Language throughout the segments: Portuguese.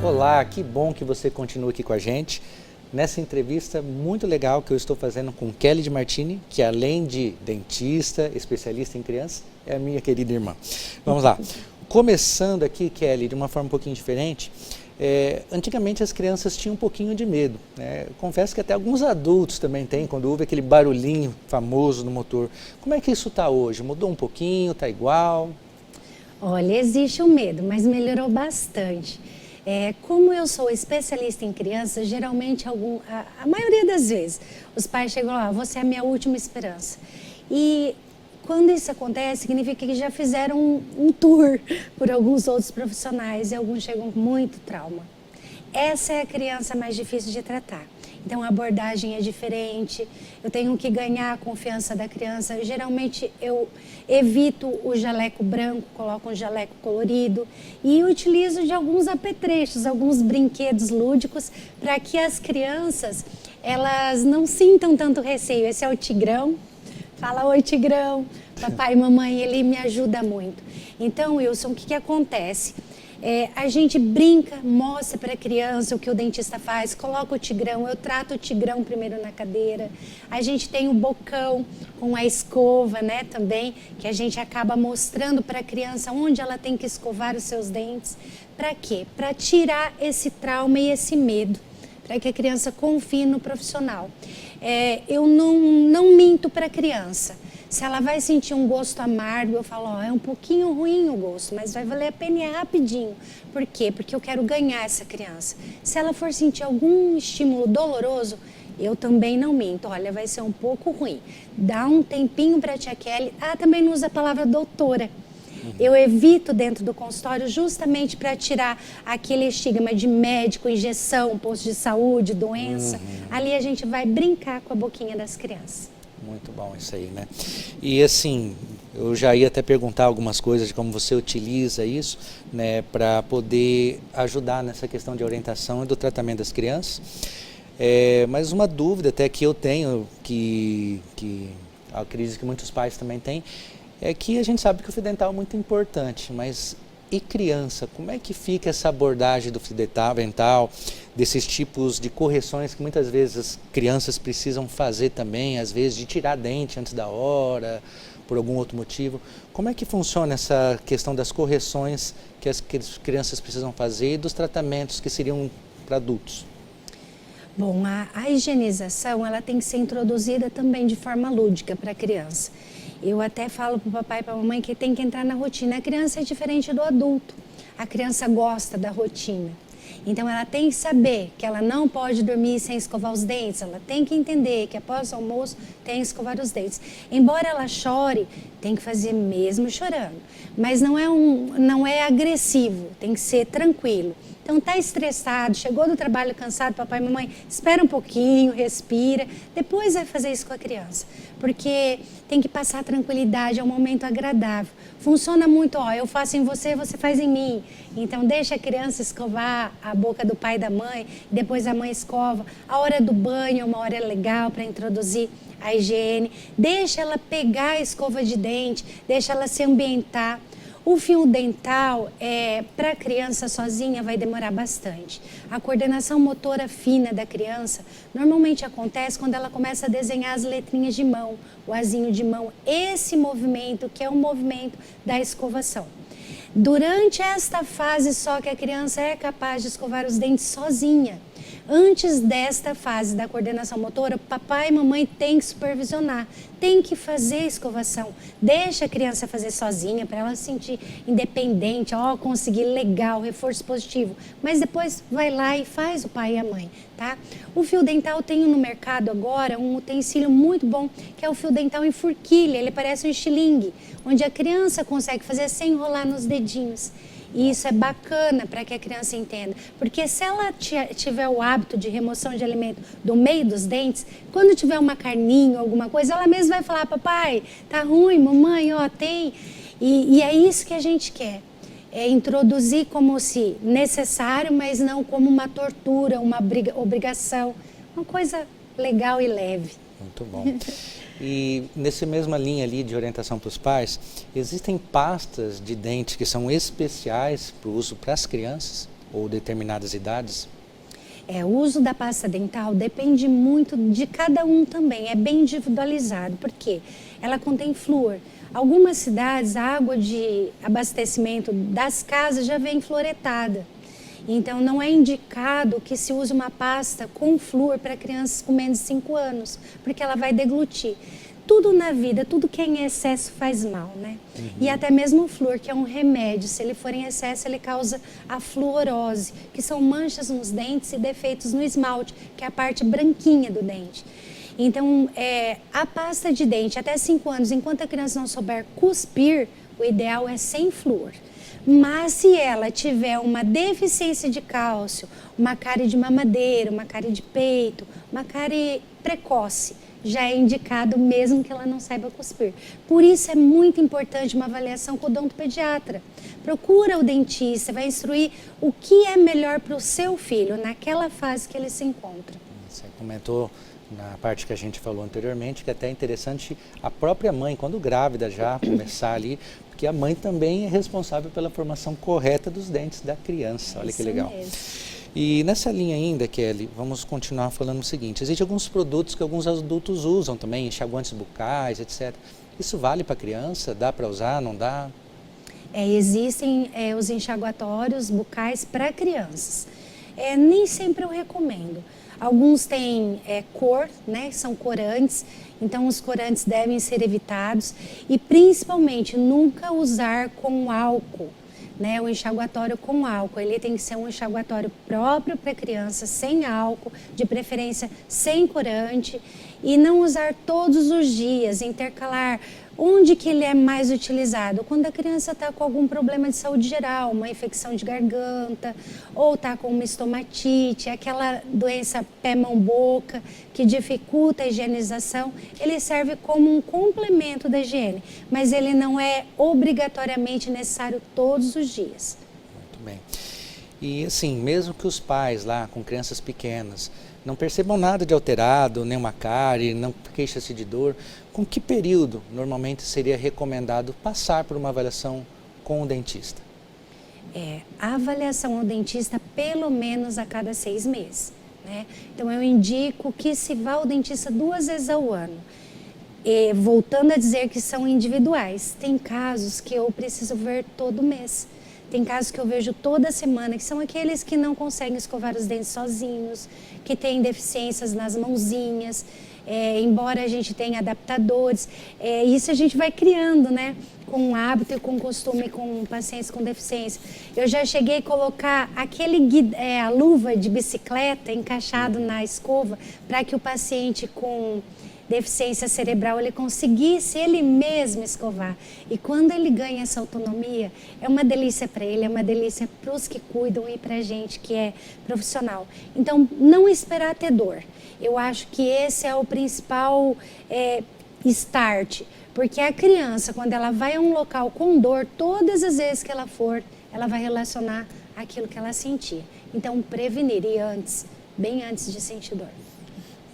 Olá, que bom que você continua aqui com a gente nessa entrevista muito legal que eu estou fazendo com Kelly de Martini, que além de dentista, especialista em crianças, é a minha querida irmã. Vamos lá. Começando aqui, Kelly, de uma forma um pouquinho diferente, antigamente as crianças tinham um pouquinho de medo, né? Confesso que até alguns adultos também têm, quando ouve aquele barulhinho famoso no motor. Como é que isso está hoje? Mudou um pouquinho? Está igual? Olha, existe o medo, mas melhorou bastante. Como eu sou especialista em crianças, geralmente, a maioria das vezes, os pais chegam lá, você é a minha última esperança. E quando isso acontece, significa que já fizeram um tour por alguns outros profissionais e alguns chegam com muito trauma. Essa é a criança mais difícil de tratar. Então a abordagem é diferente, eu tenho que ganhar a confiança da criança. Geralmente eu evito o jaleco branco, coloco um jaleco colorido e utilizo de alguns apetrechos, alguns brinquedos lúdicos para que as crianças elas não sintam tanto receio. Esse é o Tigrão. Fala, oi Tigrão, papai e mamãe, ele me ajuda muito. Então, Wilson, o que acontece? A gente brinca, mostra para a criança o que o dentista faz, coloca o Tigrão, eu trato o Tigrão primeiro na cadeira. A gente tem o bocão com a escova, né, também, que a gente acaba mostrando para a criança onde ela tem que escovar os seus dentes. Para quê? Para tirar esse trauma e esse medo, para que a criança confie no profissional. Eu não minto para a criança. Se ela vai sentir um gosto amargo, eu falo, é um pouquinho ruim o gosto, mas vai valer a pena e é rapidinho. Por quê? Porque eu quero ganhar essa criança. Se ela for sentir algum estímulo doloroso, eu também não minto. Olha, vai ser um pouco ruim. Dá um tempinho para a tia Kelly. Também não usa a palavra doutora. Eu evito dentro do consultório justamente para tirar aquele estigma de médico, injeção, posto de saúde, doença. Ali a gente vai brincar com a boquinha das crianças. Muito bom isso aí, né? E assim, eu já ia até perguntar algumas coisas de como você utiliza isso, né, para poder ajudar nessa questão de orientação e do tratamento das crianças. Mas uma dúvida até que eu tenho, que acredito que muitos pais também têm, é que a gente sabe que o fio dental é muito importante, mas e criança? Como é que fica essa abordagem do fio dental, desses tipos de correções que muitas vezes as crianças precisam fazer também, às vezes de tirar dente antes da hora, por algum outro motivo? Como é que funciona essa questão das correções que as crianças precisam fazer e dos tratamentos que seriam para adultos? Bom, a higienização ela tem que ser introduzida também de forma lúdica para a criança. Eu até falo para o papai e para a mamãe que tem que entrar na rotina. A criança é diferente do adulto. A criança gosta da rotina. Então ela tem que saber que ela não pode dormir sem escovar os dentes. Ela tem que entender que após o almoço tem que escovar os dentes. Embora ela chore, tem que fazer mesmo chorando. Mas não é agressivo, tem que ser tranquilo. Então tá estressado, chegou do trabalho cansado, papai e mamãe, espera um pouquinho, respira, depois vai fazer isso com a criança. Porque tem que passar tranquilidade, é um momento agradável. Funciona muito, eu faço em você, você faz em mim. Então deixa a criança escovar a boca do pai e da mãe, depois a mãe escova. A hora do banho é uma hora legal para introduzir a higiene. Deixa ela pegar a escova de dente, deixa ela se ambientar. O fio dental, para a criança sozinha, vai demorar bastante. A coordenação motora fina da criança normalmente acontece quando ela começa a desenhar as letrinhas de mão, o azinho de mão, esse movimento que é o movimento da escovação. Durante esta fase só que a criança é capaz de escovar os dentes sozinha. Antes desta fase da coordenação motora, papai e mamãe têm que supervisionar, tem que fazer a escovação. Deixa a criança fazer sozinha para ela se sentir independente, conseguir legal, reforço positivo. Mas depois vai lá e faz o pai e a mãe, tá? O fio dental tem no mercado agora um utensílio muito bom, que é o fio dental em forquilha. Ele parece um estilingue, onde a criança consegue fazer sem enrolar nos dedinhos. E isso é bacana para que a criança entenda, porque se ela tiver o hábito de remoção de alimento do meio dos dentes, quando tiver uma carninha, alguma coisa, ela mesma vai falar, papai, tá ruim, mamãe, tem. E é isso que a gente quer, é introduzir como se necessário, mas não como uma tortura, uma obrigação, uma coisa legal e leve. Muito bom. E nessa mesma linha ali de orientação para os pais, existem pastas de dente que são especiais para o uso para as crianças? ou determinadas idades? O uso da pasta dental depende muito de cada um também, é bem individualizado, porque ela contém flúor. Algumas cidades, a água de abastecimento das casas já vem fluoretada. Então, não é indicado que se use uma pasta com flúor para crianças com menos de 5 anos, porque ela vai deglutir. Tudo na vida, tudo que é em excesso faz mal, né? E até mesmo o flúor, que é um remédio, se ele for em excesso, ele causa a fluorose, que são manchas nos dentes e defeitos no esmalte, que é a parte branquinha do dente. Então, a pasta de dente até 5 anos, enquanto a criança não souber cuspir, o ideal é sem flúor. Mas se ela tiver uma deficiência de cálcio, uma cárie de mamadeira, uma cárie de peito, uma cárie precoce, já é indicado mesmo que ela não saiba cuspir. Por isso é muito importante uma avaliação com o odontopediatra. Procura o dentista, vai instruir o que é melhor para o seu filho naquela fase que ele se encontra. Você comentou na parte que a gente falou anteriormente, que até é interessante a própria mãe, quando grávida já, começar ali, porque a mãe também é responsável pela formação correta dos dentes da criança. Olha que legal. Mesmo. E nessa linha ainda, Kelly, vamos continuar falando o seguinte, existem alguns produtos que alguns adultos usam também, enxaguantes bucais, etc. Isso vale para criança? Dá para usar, não dá? Existem os enxaguatórios bucais para crianças. Nem sempre eu recomendo. Alguns têm cor, né? São corantes, então os corantes devem ser evitados e principalmente nunca usar com álcool, né? O enxaguatório com álcool, ele tem que ser um enxaguatório próprio para criança, sem álcool, de preferência sem corante e não usar todos os dias, intercalar. Onde que ele é mais utilizado? Quando a criança está com algum problema de saúde geral, uma infecção de garganta, ou está com uma estomatite, aquela doença pé-mão-boca que dificulta a higienização, ele serve como um complemento da higiene, mas ele não é obrigatoriamente necessário todos os dias. Muito bem. E assim, mesmo que os pais lá com crianças pequenas não percebam nada de alterado, nenhuma cárie, não queixa-se de dor, com que período normalmente seria recomendado passar por uma avaliação com o dentista? A avaliação ao dentista pelo menos a cada 6 meses, né? Então eu indico que se vá ao dentista 2 vezes ao ano. Voltando a dizer que são individuais, tem casos que eu preciso ver todo mês. Tem casos que eu vejo toda semana, que são aqueles que não conseguem escovar os dentes sozinhos, que têm deficiências nas mãozinhas, embora a gente tenha adaptadores. Isso a gente vai criando, né? Com o hábito e com o costume com pacientes com deficiência. Eu já cheguei a colocar a luva de bicicleta encaixado na escova para que o paciente com deficiência cerebral ele conseguisse ele mesmo escovar. E quando ele ganha essa autonomia, é uma delícia para ele, é uma delícia para os que cuidam e para a gente que é profissional. Então, não esperar ter dor. Eu acho que esse é o principal start, porque a criança, quando ela vai a um local com dor, todas as vezes que ela for, ela vai relacionar aquilo que ela sentia. Então, prevenir e antes, bem antes de sentir dor.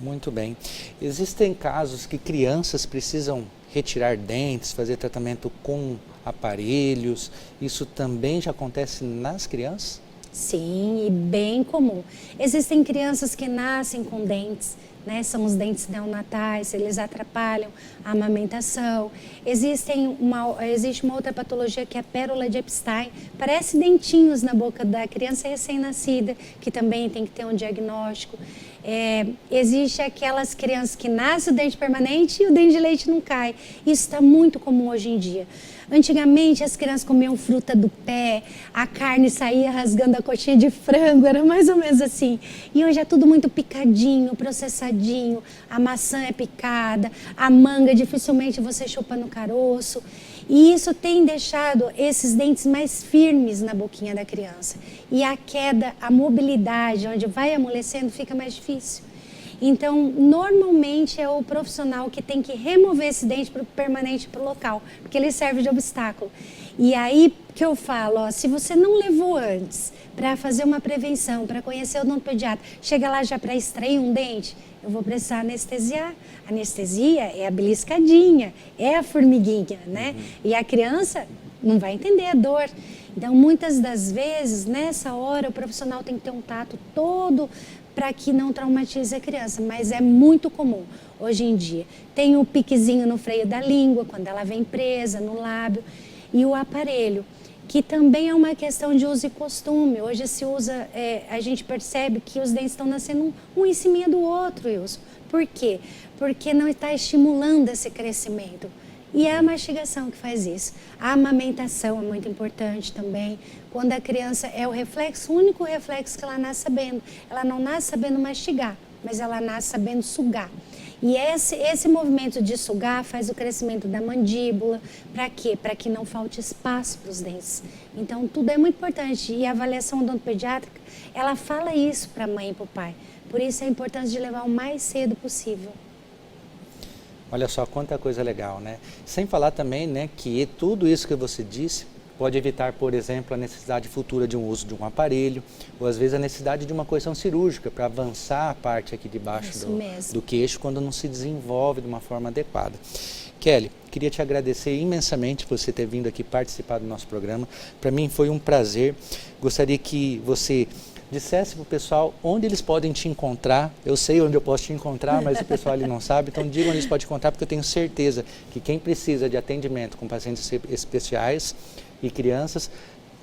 Muito bem. Existem casos que crianças precisam retirar dentes, fazer tratamento com aparelhos. Isso também já acontece nas crianças? Sim, e bem comum. Existem crianças que nascem com dentes, né? São os dentes neonatais, eles atrapalham a amamentação. Existe uma outra patologia que é a pérola de Epstein. Parece dentinhos na boca da criança recém-nascida, que também tem que ter um diagnóstico. Existe aquelas crianças que nascem o dente permanente e o dente de leite não cai. Isso está muito comum hoje em dia. Antigamente as crianças comiam fruta do pé, a carne saía rasgando a coxinha de frango, era mais ou menos assim. E hoje é tudo muito picadinho, processadinho, a maçã é picada, a manga dificilmente você chupa no caroço. E isso tem deixado esses dentes mais firmes na boquinha da criança. E a queda, a mobilidade, onde vai amolecendo, fica mais difícil. Então, normalmente é o profissional que tem que remover esse dente permanente para o local, porque ele serve de obstáculo. E aí que eu falo, se você não levou antes para fazer uma prevenção, para conhecer o odontopediatra, chega lá já para extrair um dente, eu vou precisar anestesiar. Anestesia é a beliscadinha, é a formiguinha, né? E a criança não vai entender a dor. Então, muitas das vezes, nessa hora, o profissional tem que ter um tato todo para que não traumatize a criança, mas é muito comum hoje em dia. Tem o piquezinho no freio da língua, quando ela vem presa no lábio, e o aparelho, que também é uma questão de uso e costume. Hoje se usa, a gente percebe que os dentes estão nascendo um em cima do outro, Wilson. Por quê? Porque não está estimulando esse crescimento. E é a mastigação que faz isso. A amamentação é muito importante também. Quando a criança é o reflexo, o único reflexo que ela nasce sabendo. Ela não nasce sabendo mastigar, mas ela nasce sabendo sugar. E esse movimento de sugar faz o crescimento da mandíbula. Para quê? Para que não falte espaço para os dentes. Então, tudo é muito importante. E a avaliação odontopediátrica, ela fala isso para a mãe e para o pai. Por isso, a importância de levar o mais cedo possível. Olha só quanta coisa legal, né? Sem falar também, né, que tudo isso que você disse pode evitar, por exemplo, a necessidade futura de um uso de um aparelho, ou às vezes a necessidade de uma correção cirúrgica para avançar a parte aqui de baixo do queixo quando não se desenvolve de uma forma adequada. Kelly, queria te agradecer imensamente por você ter vindo aqui participar do nosso programa. Para mim foi um prazer. Gostaria que você dissesse para o pessoal onde eles podem te encontrar. Eu sei onde eu posso te encontrar, mas o pessoal ali não sabe, então diga onde eles podem te encontrar, porque eu tenho certeza que quem precisa de atendimento com pacientes especiais e crianças,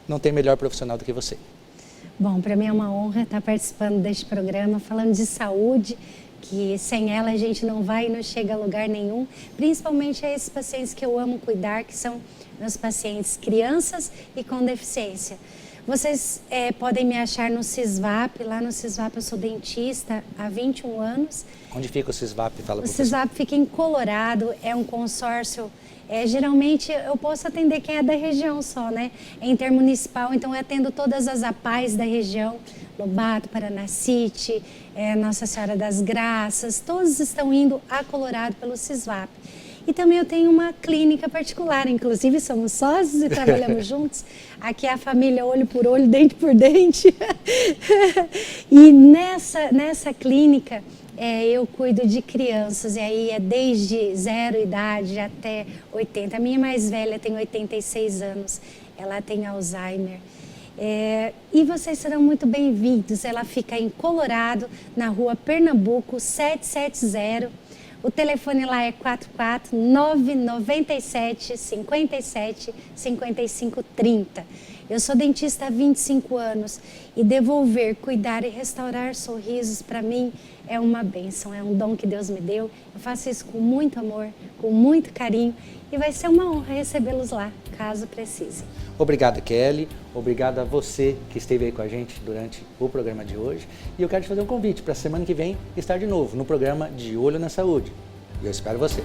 não tem melhor profissional do que você. Bom, para mim é uma honra estar participando deste programa, falando de saúde, que sem ela a gente não vai e não chega a lugar nenhum, principalmente a esses pacientes que eu amo cuidar, que são meus pacientes crianças e com deficiência. Vocês podem me achar no CISVAP, lá no CISVAP eu sou dentista há 21 anos. Onde fica o CISVAP? Fala o CISVAP fica em Colorado, é um consórcio, geralmente eu posso atender quem é da região só, né? É intermunicipal, então eu atendo todas as APAES da região, Lobato, Paranacite, Nossa Senhora das Graças, todos estão indo a Colorado pelo CISVAP. E também eu tenho uma clínica particular, inclusive somos sócios e trabalhamos juntos. Aqui é a família olho por olho, dente por dente. E nessa clínica eu cuido de crianças, e aí é desde 0 idade até 80. A minha mais velha tem 86 anos, ela tem Alzheimer. E vocês serão muito bem-vindos. Ela fica em Colorado, na rua Pernambuco 770. O telefone lá é 44997 57 55 30. Eu sou dentista há 25 anos e devolver, cuidar e restaurar sorrisos para mim é uma bênção, é um dom que Deus me deu. Eu faço isso com muito amor, com muito carinho e vai ser uma honra recebê-los lá, caso precise. Obrigado, Kelly. Obrigado a você que esteve aí com a gente durante o programa de hoje. E eu quero te fazer um convite para a semana que vem estar de novo no programa De Olho na Saúde. E eu espero você.